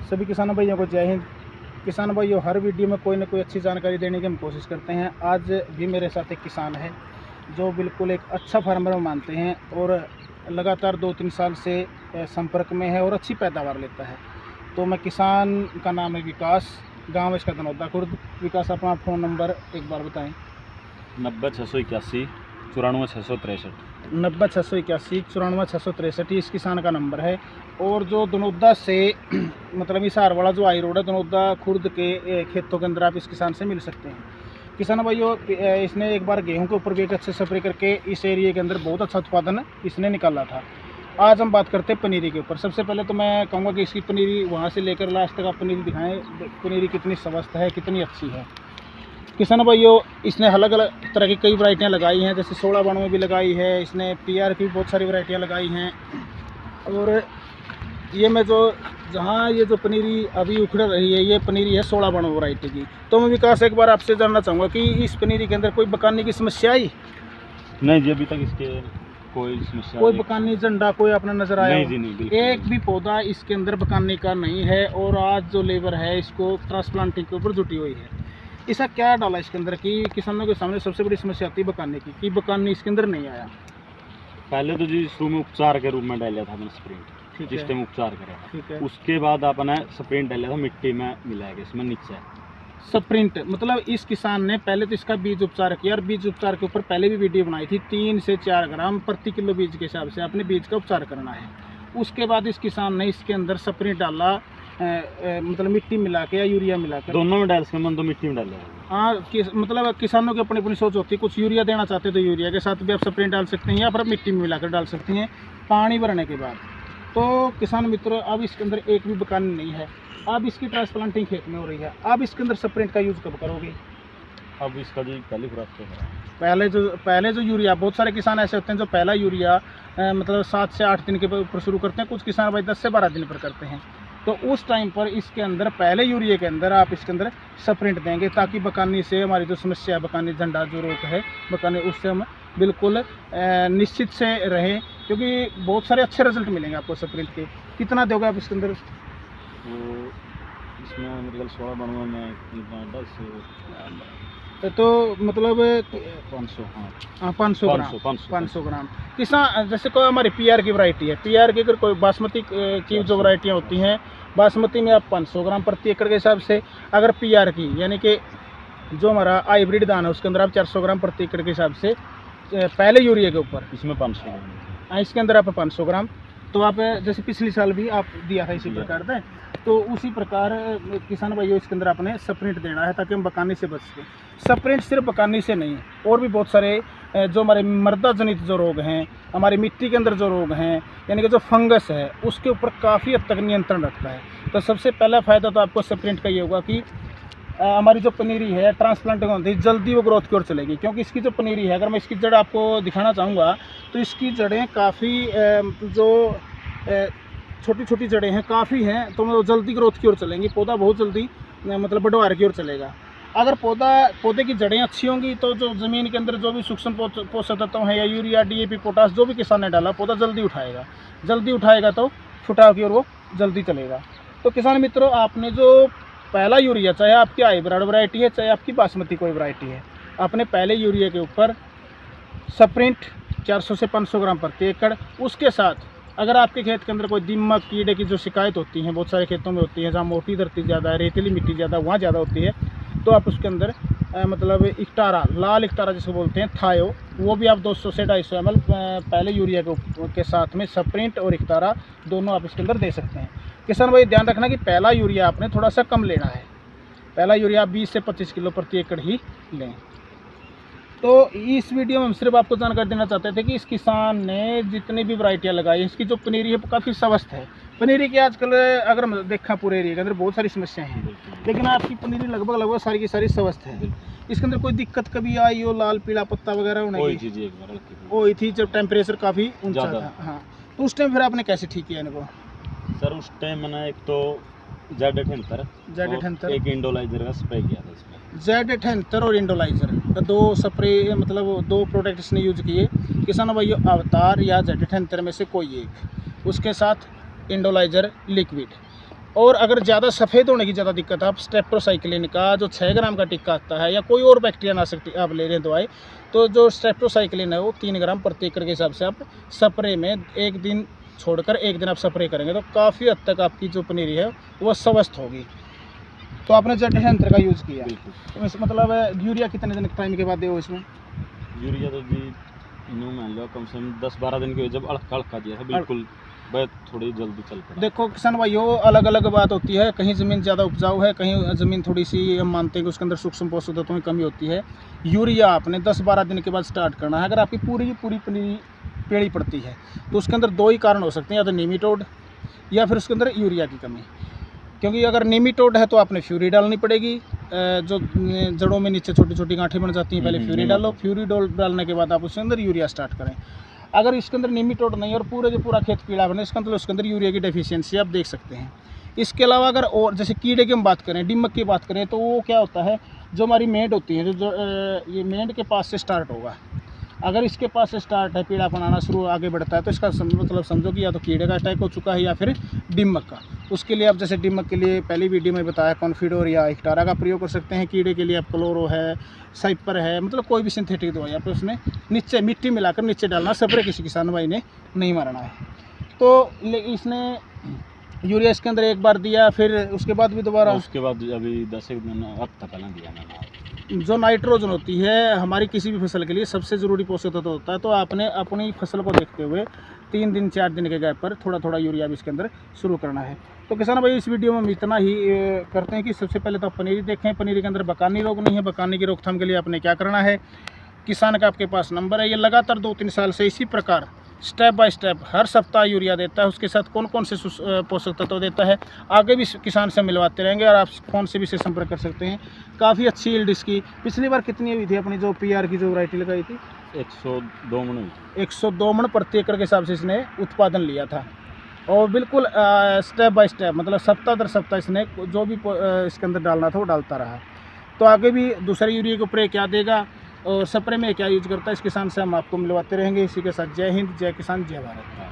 सभी किसानों भाइयों को जय हिंद। किसान भाइयों, हर वीडियो में कोई ना कोई अच्छी जानकारी देने की हम कोशिश करते हैं। आज भी मेरे साथ एक किसान है जो बिल्कुल एक अच्छा फार्मर मानते हैं और लगातार 2-3 साल से संपर्क में है और अच्छी पैदावार लेता है। तो मैं किसान का नाम है विकास, गाँव इसका दनौदा खुर्द। विकास, अपना फ़ोन नंबर एक बार बताएँ। 90 681 94 663। 90 681 94 663 इस किसान का नंबर है। और जो दनौदा से मतलब हिसार वाला जो आई रोड है, दनौदा खुर्द के खेतों के अंदर आप इस किसान से मिल सकते हैं। किसान भाइयों, इसने एक बार गेहूं के ऊपर भी एक अच्छे स्प्रे करके इस एरिया के अंदर बहुत अच्छा उत्पादन इसने निकाला था। आज हम बात करते हैं पनीरी के ऊपर। सबसे पहले तो मैं कहूँगा कि इसकी पनीरी वहाँ से लेकर लास्ट तक आप पनीरी दिखाएँ, पनीरी कितनी स्वस्थ है, कितनी अच्छी है। किसान भाइयों, इसने अलग अलग तरह की कई वैरायटियाँ लगाई हैं, जैसे 1692 में भी लगाई है इसने, PR की भी बहुत सारी वैरायटियाँ लगाई हैं। और ये मैं जो जहाँ ये जो पनीरी अभी उखड़ रही है, ये पनीरी है 1692 वैरायटी की। तो मैं विकास एक बार आपसे जानना चाहूँगा कि इस पनीरी के अंदर कोई बकाने की समस्या आई? नहीं जी, अभी तक इसके कोई समस्या, कोई बकानी झंडा कोई अपना नजर आया? नहीं जी, नहीं, एक भी पौधा इसके अंदर बकाने का नहीं है। और आज जो लेबर है इसको ट्रांसप्लांटिंग के ऊपर जुटी हुई है। इसका क्या डाला इसके अंदर कि किसानों के सामने सबसे बड़ी समस्या आती है बकाने की, कि बकानी इसके अंदर नहीं आया? पहले तो जी शुरू में उपचार के रूप में डाला था मैंने स्प्रिंट, ठीक जिस है, टाइम उपचार करा था। ठीक है। उसके बाद आपने स्प्रिंट डाला था मिट्टी में मिला के, इसमें नीचे स्प्रिंट मतलब इस किसान ने पहले तो इसका बीज उपचार किया, और बीज उपचार के ऊपर पहले भी वीडियो बनाई थी। 3 से 4 ग्राम प्रति किलो बीज के हिसाब से अपने बीज का उपचार करना है। उसके बाद इस किसान ने इसके अंदर स्प्रिंट डाला, मतलब मिट्टी मिला के या यूरिया मिला कर, दोनों में डाल सके, मन तो मिट्टी में डाला। हाँ, मतलब किसानों की अपनी अपनी सोच होती है। कुछ यूरिया देना चाहते हैं तो यूरिया के साथ भी आप स्प्रिंट डाल सकते हैं, या फिर मिट्टी में मिलाकर डाल सकते हैं पानी भरने के बाद। तो किसान मित्रों, अब इसके अंदर एक भी बकानी नहीं है। अब इसकी ट्रांसप्लांटिंग खेत में हो रही है। अब इसके अंदर स्प्रिंट का यूज़ कब करोगे? अब इसका जी पहली खुराक तो है। पहले जो यूरिया, बहुत सारे किसान ऐसे होते हैं जो पहला यूरिया मतलब 7 से 8 दिन के ऊपर शुरू करते हैं। कुछ किसान भाई 10 से 12 दिन पर करते हैं। तो उस टाइम पर इसके अंदर पहले यूरिया के अंदर आप इसके अंदर स्प्रिंट देंगे, ताकि बकानी से हमारी जो समस्या है, बकानी झंडा जो रोग है बकानी, उससे हम बिल्कुल निश्चित से रहें, क्योंकि बहुत सारे अच्छे रिजल्ट मिलेंगे आपको स्प्रिंट के। कितना दोगे आप इसके अंदर? तो इसमें मतलब 1692 में 10 तो मतलब 500, हाँ 500 ग्राम, 500 500 ग्राम। किसान जैसे कोई हमारी PR की वैरायटी है, PR की अगर कोई बासमती की जो वैरायटियाँ होती हैं, बासमती में आप 500 ग्राम प्रति एकड़ के हिसाब से, अगर PR की यानी कि जो हमारा हाइब्रिड दाना है उसके अंदर आप 400 ग्राम प्रति एकड़ के हिसाब से पहले यूरिया के ऊपर, इसमें 500 ग्राम, इसके अंदर आप 500 ग्राम। तो आप जैसे पिछले साल भी आप दिया था इसी प्रकार से, तो उसी प्रकार किसान भाइयों इसके अंदर आपने स्प्रिंट देना है, ताकि हम बकानी से बच सकें। स्प्रिंट सिर्फ बकानी से नहीं, और भी बहुत सारे जो हमारे मृदा जनित जो रोग हैं, हमारी मिट्टी के अंदर जो रोग हैं, यानी कि जो फंगस है, उसके ऊपर काफ़ी हद तक नियंत्रण रखता है। तो सबसे पहला फ़ायदा तो आपको स्प्रिंट का ये होगा कि हमारी जो पनीरी है ट्रांसप्लांटिंग होती है, जल्दी वो ग्रोथ की ओर चलेगी। क्योंकि इसकी जो पनीरी है, अगर मैं इसकी जड़ आपको दिखाना चाहूँगा, तो इसकी जड़ें काफ़ी जो छोटी छोटी जड़ें हैं काफ़ी हैं, तो वो जल्दी ग्रोथ की ओर चलेंगी। पौधा बहुत जल्दी मतलब बढ़वार की ओर चलेगा। अगर पौधे की जड़ें अच्छी होंगी तो जो ज़मीन के अंदर जो भी सूक्ष्म पोषक तत्व हैं, या यूरिया, DAP, पोटास जो भी किसान ने डाला, पौधा जल्दी उठाएगा तो फुटाव की ओर वो जल्दी चलेगा। तो किसान मित्रों, आपने जो पहला यूरिया, चाहे आपकी हाइब्रिड वैरायटी है, चाहे आपकी बासमती कोई वैरायटी है, आपने पहले यूरिया के ऊपर स्प्रिंट 400 से 500 ग्राम प्रति एकड़, उसके साथ अगर आपके खेत के अंदर कोई दीमक, कीड़े की जो शिकायत होती है, बहुत सारे खेतों में होती है, जहाँ मोटी धरती ज़्यादा है, रेतीली मिट्टी ज़्यादा, वहाँ ज़्यादा होती है, तो आप उसके अंदर मतलब इकतारा, लाल इकतारा जिसको बोलते हैं, थायो, वो भी आप 200 से 250 ml पहले यूरिया के साथ में स्प्रिंट और इकतारा दोनों आप इसके अंदर दे सकते हैं। किसान भाई ध्यान रखना कि पहला यूरिया आपने थोड़ा सा कम लेना है। पहला यूरिया आप 20 से 25 किलो प्रति एकड़ ही लें। तो इस वीडियो में हम सिर्फ आपको जानकारी देना चाहते थे कि इस किसान ने जितनी भी वैरायटियाँ लगाई, इसकी जो पनीरी है काफ़ी स्वस्थ है। पनीरी की आजकल अगर देखा पूरे एरिया के अंदर बहुत सारी समस्याएं हैं, लेकिन आपकी पनीरी लगभग सारी की सारी स्वस्थ है। इसके अंदर कोई दिक्कत कभी आई हो, लाल पीला पत्ता वगैरह होने की हुई थी जब टेम्परेचर काफ़ी ऊंचा था? हाँ, तो उस टाइम फिर आपने कैसे ठीक किया इनको? सर उस टाइम मैंने एक तो Z78 एक इंडोलाइजर का स्प्रे किया था इसमें। Z78 और इंडोलाइजर का 2 स्प्रे, मतलब 2 प्रोडक्ट इसने यूज किए। किसान भाइयों, अवतार या Z78 में से कोई एक, उसके साथ इंडोलाइजर लिक्विड, और अगर ज़्यादा सफ़ेद होने की ज़्यादा दिक्कत है, आप स्ट्रेप्टोसाइक्लिन का जो 6 ग्राम का टिक्का आता है या कोई और बैक्टीरिया नाशक आप ले रहे हैं दवाई, तो जो स्ट्रेप्टोसाइक्लिन है वो 3 ग्राम प्रति एकड़ के हिसाब से आप स्प्रे में एक दिन छोड़कर एक दिन आप स्प्रे करेंगे तो काफ़ी हद तक आपकी जो पनीरी है वो स्वस्थ होगी। तो आपने जेड यंत्र का यूज़ किया, तो इस मतलब यूरिया कितने दिन टाइम के बाद दे इसमें? यूरिया तो जी यूँ मान लो कम से कम 10-12 दिन के जब अड़का दिया था बिल्कुल वह थोड़ी जल्दी चल पड़ा। देखो किसान भाइयों, अलग अलग बात होती है, कहीं ज़मीन ज़्यादा उपजाऊ है, कहीं ज़मीन थोड़ी सी हम मानते हैं कि उसके अंदर सूक्ष्म पोषक तत्वों की कमी होती है। यूरिया आपने 10-12 दिन के बाद स्टार्ट करना है। अगर आपकी पूरी की पूरी पनीरी पेड़ी पड़ती है तो उसके अंदर 2 ही कारण हो सकते हैं, या तो निमेटोड या फिर उसके अंदर यूरिया की कमी। क्योंकि अगर निमेटोड है तो आपने फ्यूरी डालनी पड़ेगी, जो जड़ों में नीचे छोटी छोटी गांठें बन जाती हैं, पहले फ्यूरी डालो, फ्यूरी डालने के बाद आप उसके अंदर यूरिया स्टार्ट करें। अगर इसके अंदर निमेटोड नहीं और पूरे जो पूरा खेत पीला बने इसका मतलब उसके अंदर यूरिया की डेफिशिएंसी आप देख सकते हैं। इसके अलावा अगर और जैसे कीड़े की हम बात करें, दीमक की बात करें, तो वो क्या होता है, जो हमारी मेंढ होती है, जो ये मेंढ के पास से स्टार्ट होगा। अगर इसके पास से स्टार्ट है, पीलापन आना शुरू आगे बढ़ता है, तो इसका मतलब समझो कि या तो कीड़े का अटैक हो चुका है या फिर दीमक का। उसके लिए आप जैसे दीमक के लिए पहली वीडियो में बताया कॉन्फिडोर या इक्टारा का प्रयोग कर सकते हैं। कीड़े के लिए आप क्लोरो है, साइपर है, मतलब कोई भी सिंथेटिक दवाई आप उसमें नीचे मिट्टी मिलाकर नीचे डालना, स्प्रे किसी किसान भाई ने नहीं मारना है। तो इसने यूरिया इसके अंदर एक बार दिया, फिर उसके बाद भी दोबारा, उसके बाद अभी 10 एक दिन अब तक पहले दिया मैंने। जो नाइट्रोजन होती है हमारी किसी भी फसल के लिए सबसे ज़रूरी पोषक तत्व होता है, तो आपने अपनी फसल को देखते हुए 3 दिन 4 दिन के गैप पर थोड़ा थोड़ा यूरिया भी इसके अंदर शुरू करना है। तो किसान भाई इस वीडियो में हम इतना ही करते हैं कि सबसे पहले तो आप पनीरी देखें, पनीरी के अंदर बकानी रोग नहीं है। बकानी की रोकथाम के लिए आपने क्या करना है, किसान का आपके पास नंबर है, ये लगातार 2-3 साल से इसी प्रकार स्टेप बाय स्टेप हर सप्ताह यूरिया देता है, उसके साथ कौन कौन से पोषक तत्व देता है आगे भी किसान से मिलवाते रहेंगे, और आप फ़ोन से भी से संपर्क कर सकते हैं। काफ़ी अच्छी यील्ड इसकी। पिछली बार कितनी हुई थी अपनी जो PR की जो वैरायटी लगाई थी? 102 मन 102 मन प्रति एकड़ के हिसाब से इसने उत्पादन लिया था। और बिल्कुल स्टेप बाय स्टेप, मतलब सप्ताह दर सप्ताह इसने जो भी इसके अंदर डालना था वो डालता रहा। तो आगे भी दूसरे यूरिया के ऊपर क्या देगा और स्प्रे में क्या यूज करता है, इस किसान से हम आपको मिलवाते रहेंगे। इसी के साथ जय हिंद, जय किसान, जय भारत।